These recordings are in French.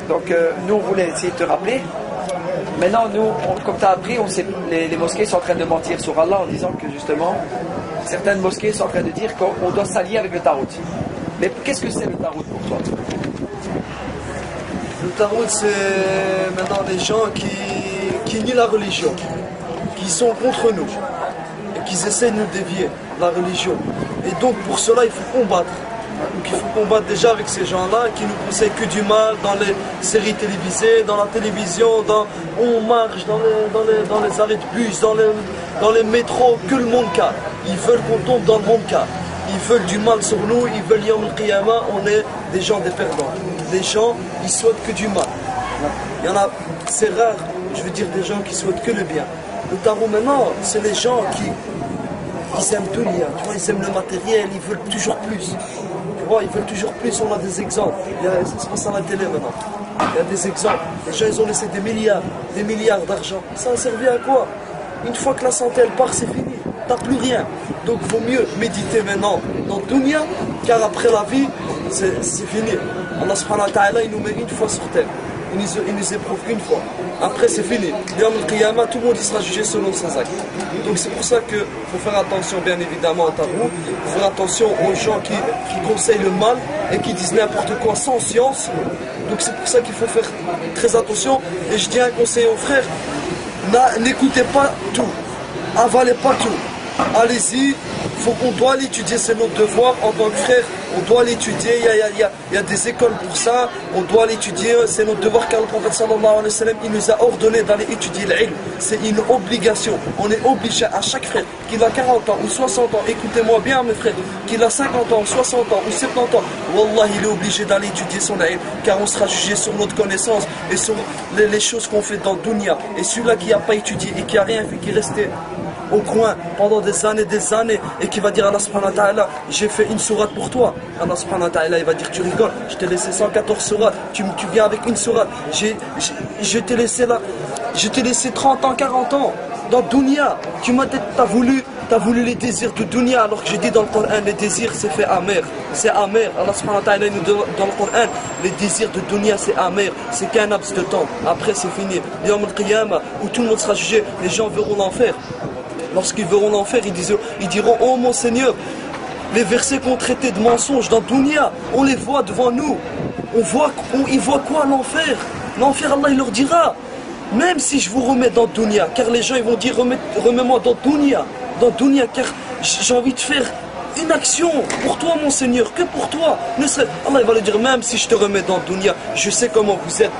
Donc nous on voulait essayer de te rappeler. Maintenant nous, comme tu as appris, on sait, les mosquées sont en train de mentir sur Allah en disant que justement certaines mosquées sont en train de dire qu'on doit s'allier avec le Tarout. Mais qu'est-ce que c'est le Tarout pour toi? Le Tarout, c'est maintenant des gens qui nient la religion, qui sont contre nous et qui essaient de nous dévier la religion. Et donc pour cela il faut combattre. Donc il faut combattre déjà avec ces gens-là qui nous conseillent que du mal dans les séries télévisées, dans la télévision, on marche dans les arrêts de bus, dans les métros, que le monde cadre. Ils veulent qu'on tombe dans le monde cadre. Ils veulent du mal sur nous, ils veulent Yom al-Qiyamah, on est des gens des perdants. Les gens, ils souhaitent que du mal. Il y en a, c'est rare, je veux dire, des gens qui souhaitent que le bien. Le Tarout maintenant, c'est les gens ils aiment tout lire, tu vois, ils aiment le matériel, ils veulent toujours plus. Tu vois, ils veulent toujours plus, on a des exemples. Ça se passe à la télé maintenant. Il y a des exemples. Les gens, ils ont laissé des milliards d'argent. Ça a servi à quoi? Une fois que la santé, elle part, c'est fini. T'as plus rien. Donc, il vaut mieux méditer maintenant dans le dunya, car après la vie, c'est fini. Allah subhanahu wa ta'ala, il nous met une fois sur terre. Il nous éprouve une fois. Après, c'est fini. Yom al-Qiyamah, tout le monde sera jugé selon ses actes. Donc, c'est pour ça qu'il faut faire attention, bien évidemment, à Tarout. Il faut faire attention aux gens qui conseillent le mal et qui disent n'importe quoi sans science. Donc, c'est pour ça qu'il faut faire très attention. Et je dis un conseil aux frères, n'écoutez pas tout. Avalez pas tout. Allez-y, on doit l'étudier, c'est notre devoir en tant que frère, on doit l'étudier, il y a des écoles pour ça, on doit l'étudier, c'est notre devoir car le prophète sallallahu alayhi wa sallam, il nous a ordonné d'aller étudier l'ilm, c'est une obligation, on est obligé à chaque frère, qu'il a 40 ans ou 60 ans, écoutez-moi bien mes frères, qu'il a 50 ans, 60 ans ou 70 ans, wallah il est obligé d'aller étudier son ilm, car on sera jugé sur notre connaissance et sur les choses qu'on fait dans le dunya, et celui-là qui n'a pas étudié et qui n'a rien fait, qui est resté au coin pendant des années et qui va dire à Allah subhanahu wa ta'ala, j'ai fait une sourate pour toi. Allah subhanahu wa ta'ala, il va dire, tu rigoles, je t'ai laissé 114 sourates, tu viens avec une sourate, je t'ai laissé là, je t'ai laissé 30 ans, 40 ans dans dunya, t'as voulu les désirs de dunya, alors que j'ai dit dans le Coran, les désirs c'est fait amer, c'est amer. Allah subhanahu wa ta'ala nous dit dans le Coran, les désirs de dunya c'est amer, c'est qu'un laps de temps, après c'est fini. Yom al-Qiyamah, où tout le monde sera jugé, les gens verront l'enfer. Lorsqu'ils verront l'enfer, ils diront, oh mon Seigneur, les versets qu'on traitait de mensonges dans Dunya, on les voit devant nous. Ils voient quoi l'enfer? L'enfer, Allah il leur dira, même si je vous remets dans Dunya, car les gens ils vont dire, remets-moi dans Dunya, car j'ai envie de faire une action pour toi mon Seigneur, que pour toi. Allah il va le dire, même si je te remets dans Dunya, je sais comment vous êtes,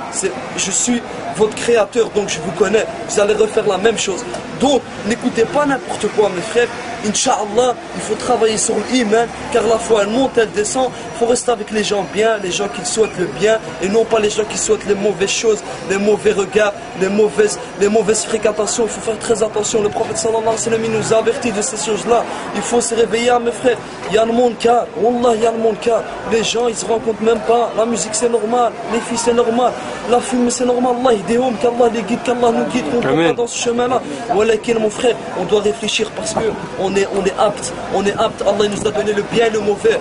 je suis votre créateur, donc je vous connais, vous allez refaire la même chose. Donc n'écoutez pas n'importe quoi mes frères, Inch'Allah, il faut travailler sur l'iman, car la foi elle monte, elle descend, il faut rester avec les gens bien, les gens qui souhaitent le bien, et non pas les gens qui souhaitent les mauvaises choses, les mauvais regards, les mauvaises fréquentations. Il faut faire très attention, le prophète sallallahu alayhi wa sallam il nous a avertis de ces choses-là. Il faut se réveiller mes frères, il y a le monde car, wallah il y a le monde car, les gens ils se rendent compte même pas, la musique c'est normal, les filles c'est normal, la fume c'est normal, Allah idéhom, qu'Allah les guide, qu'Allah nous guide, qu'on ne pas dans ce chemin-là. Voilà mon frère, on doit réfléchir parce que on est apte, Allah nous a donné le bien et le mauvais.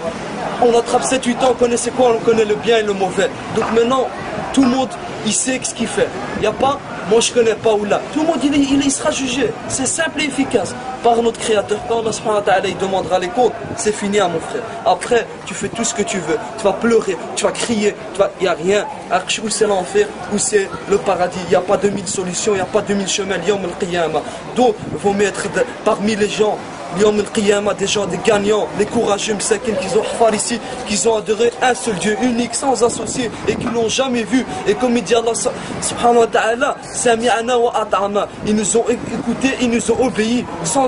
On attrape 7-8 ans, on connaît c'est quoi, on connaît le bien et le mauvais. Donc maintenant, tout le monde, il sait ce qu'il fait. Il n'y a pas, moi je connais pas ou là. Tout le monde, il sera jugé. C'est simple et efficace par notre Créateur. Quand Allah subhanahu wa ta'ala, il demandera les comptes, c'est fini à mon frère. Après, tu fais tout ce que tu veux. Tu vas pleurer, tu vas crier, il n'y a rien. Où c'est l'enfer, où c'est le paradis. Il n'y a pas 2000 solutions, il n'y a pas 2000 chemins. Yom al-Qiyamah. Donc, il faut mettre parmi les gens Yom al-Qiyamah, des gens, des gagnants, les courageux, Msakin, qui ont farisi, qui ont adoré un seul Dieu unique, sans associé, et qui l'ont jamais vu. Et comme il dit Allah subhanahu wa ta'ala, Sami'ana wa ata'ana, ils nous ont écoutés, ils nous ont obéi, sans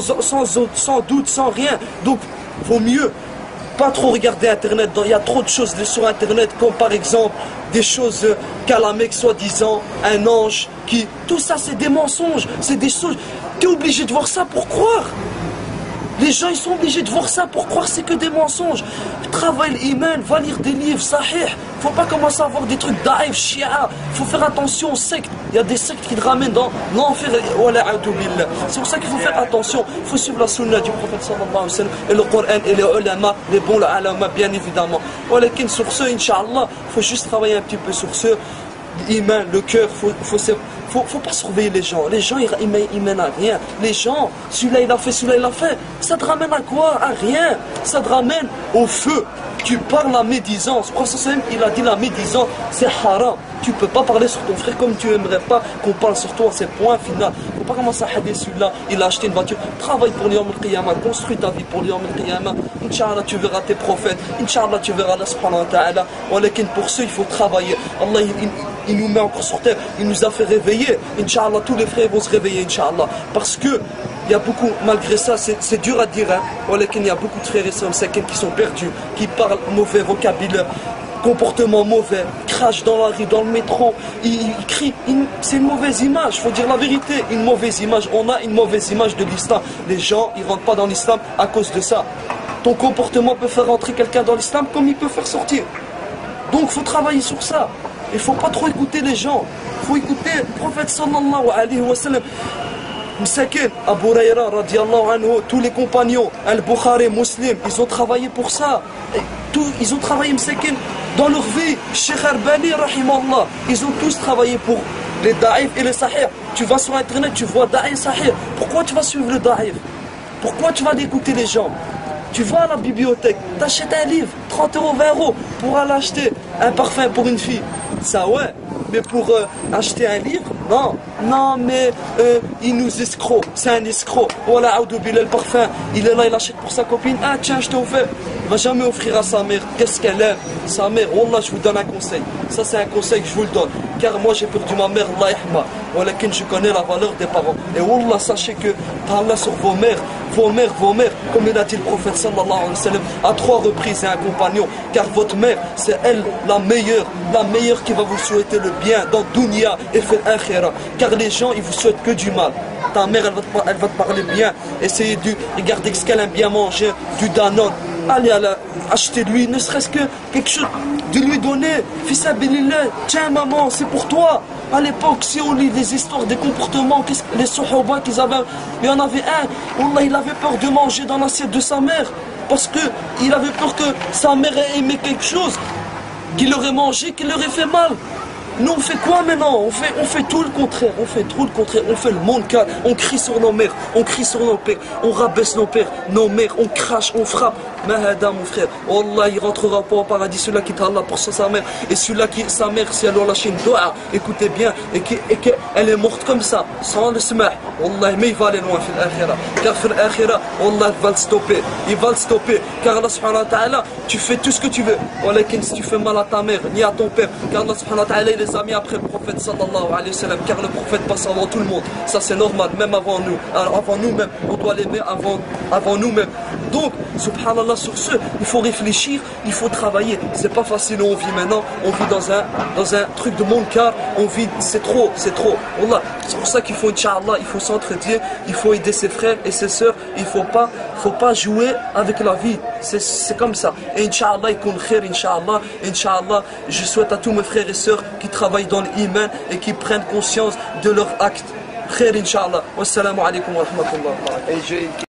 doute, sans rien. Donc, vaut mieux pas trop regarder Internet. Il y a trop de choses sur Internet, comme par exemple des choses qu'à la Mecque soi-disant, un ange qui... Tout ça c'est des mensonges, c'est des choses... Tu es obligé de voir ça pour croire. Les gens ils sont obligés de voir ça pour croire c'est que des mensonges. Travaille l'iman, va lire des livres, sahih. Faut pas commencer à voir des trucs d'Aïf, Shia. Faut faire attention aux sectes. Il y a des sectes qui te ramènent dans l'enfer. C'est pour ça qu'il faut faire attention. Il faut suivre la sunna du prophète sallallahu alayhi wa sallam et le Coran et les ulama, les bons ulama bien évidemment. Sur ce, Inch'Allah, il faut juste travailler un petit peu sur ce. l'humain, le cœur, faut pas surveiller les gens. Les gens, ils mènent à rien. Les gens, celui-là il a fait, celui-là il a fait. Ça te ramène à quoi? À rien. Ça te ramène au feu. Tu parles à médisance. Le prophète il a dit la médisance, c'est haram. Tu peux pas parler sur ton frère comme tu aimerais pas qu'on parle sur toi. C'est point final. Faut pas commencer à hader celui-là. Il a acheté une voiture. Travaille pour l'Yawm al-Qiyamah. Construis ta vie pour l'Yawm al-Qiyamah. Inch'Allah, tu verras tes prophètes. Inch'Allah, tu verras Allah subhanahu wa ta'ala. Pour ceux, il faut travailler. Allah, il nous met encore sur terre. Il nous a fait réveiller. Inch'Allah, tous les frères vont se réveiller. Inch'Allah. Parce que il y a beaucoup, malgré ça, c'est dur à dire, hein. Il y a beaucoup de frères et sœurs qui sont perdus, qui parlent mauvais vocabulaire, comportement mauvais, crachent dans la rue, dans le métro, ils crient. C'est une mauvaise image, il faut dire la vérité, une mauvaise image. On a une mauvaise image de l'islam. Les gens, ils ne rentrent pas dans l'islam à cause de ça. Ton comportement peut faire rentrer quelqu'un dans l'islam comme il peut faire sortir. Donc il faut travailler sur ça. Il ne faut pas trop écouter les gens. Il faut écouter le prophète sallallahu alayhi wa sallam. Msakin, Abu Huraira, radiallahu anhu, tous les compagnons, Al-Bukhari, Muslim, ils ont travaillé pour ça. Ils ont travaillé, Msakin, dans leur vie. Cheikh Arbani, rahimallah, ils ont tous travaillé pour les da'if et les sahih. Tu vas sur internet, tu vois da'if sahih. Pourquoi tu vas suivre le da'if? Pourquoi tu vas écouter les gens? Tu vas à la bibliothèque, t'achètes un livre, 30 €, 20 € pour aller acheter un parfum pour une fille. Ça ouais, mais pour acheter un livre, non, mais il nous escroc, c'est un escroc. Voilà, le parfum, il est là, il achète pour sa copine. Ah tiens, je t'ai offert. Il va jamais offrir à sa mère. Qu'est-ce qu'elle aime? Sa mère, Wallah, je vous donne un conseil. Ça c'est un conseil que je vous le donne. Car moi j'ai perdu ma mère, Allah yahma. Voilà, je connais la valeur des parents. Et Wallah, sachez que Allah sur vos mères, comme il a dit le prophète sallallahu alayhi wa sallam, à 3 reprises et un compagnon. Car votre mère, c'est elle la meilleure qui va vous souhaiter le bien dans dunya et fil akhirah. Car les gens, ils vous souhaitent que du mal. Ta mère, elle va te parler bien. Essayez de regarder ce qu'elle aime bien manger, du Danone. Allez, achetez-lui, ne serait-ce que quelque chose, de lui donner. Fils abilillah, tiens maman, c'est pour toi. À l'époque, si on lit les histoires des comportements, les Sahaba qu'ils avaient, il y en avait un, Wallah, il avait peur de manger dans l'assiette de sa mère. Parce qu'il avait peur que sa mère ait aimé quelque chose, qu'il aurait mangé, qu'il aurait fait mal. Nous on fait quoi maintenant? On fait tout le contraire, on fait le monde calme, on crie sur nos mères, on crie sur nos pères, on rabaisse nos pères, nos mères, on crache, on frappe. Mahada mon frère, Wallah il rentrera pas au paradis, celui-là qui t'a Allah pour sa mère, et celui-là qui, sa mère, si elle lui a lâché une doua, écoutez bien, et qu'elle est morte comme ça, sans le smah, Wallah, mais il va aller loin fil akhira, car fil akhira, Wallah il va le stopper, car Allah subhanahu wa ta'ala, tu fais tout ce que tu veux, Wallah si tu fais mal à ta mère, ni à ton père, car Allah subhanahu wa ta'ala il les a mis après le prophète sallallahu alayhi wa sallam, car le prophète passe avant tout le monde, ça c'est normal, même avant nous, alors avant nous-mêmes, on doit l'aimer avant nous-mêmes. Donc, subhanallah, sur ce, il faut réfléchir, il faut travailler. C'est pas facile où on vit maintenant, on vit dans un truc de munkar, on vit, c'est trop. Wallah, c'est pour ça qu'il faut, Inch'Allah, il faut s'entraider, il faut aider ses frères et ses sœurs, il faut pas jouer avec la vie. C'est comme ça. Et Inch'Allah, il compte khair, Inch'Allah, je souhaite à tous mes frères et sœurs qui travaillent dans l'iman et qui prennent conscience de leurs actes. Khair, Inch'Allah. Wassalamu alaikum wa rahmatullah.